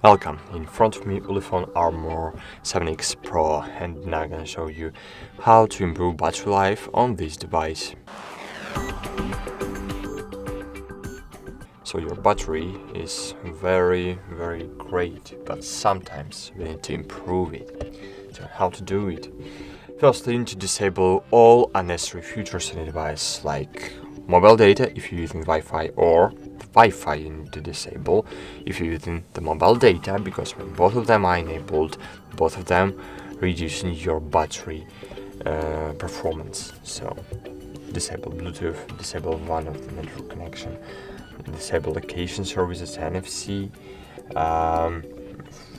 Welcome, in front of me Ulefone Armor X7 Pro, and now I'm gonna show you how to improve battery life on this device. So your battery is very great, but sometimes we need to improve it. So how to do it? First, you need to disable all unnecessary features on the device, like mobile data if you're using Wi-Fi, or the Wi-Fi you need to disable if you're using the mobile data, because when both of them are enabled, both of them reducing your battery performance. So disable Bluetooth, disable one of the network connection, disable location services, NFC.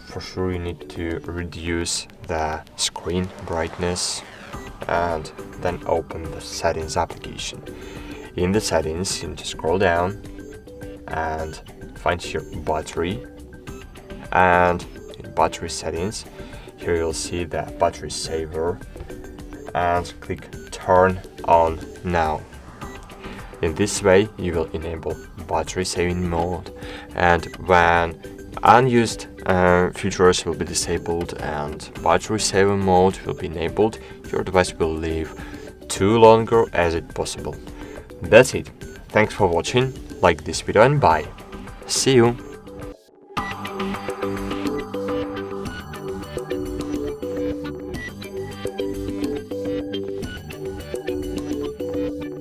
For sure you need to reduce the screen brightness and then open the settings application. In the settings, you need to scroll down and find your battery, and in battery settings here you'll see the battery saver and click turn on now. In this way you will enable battery saving mode, and when unused features will be disabled and battery saving mode will be enabled, your device will live too longer as it possible. That's it. Thanks for watching. Like this video and bye. See you.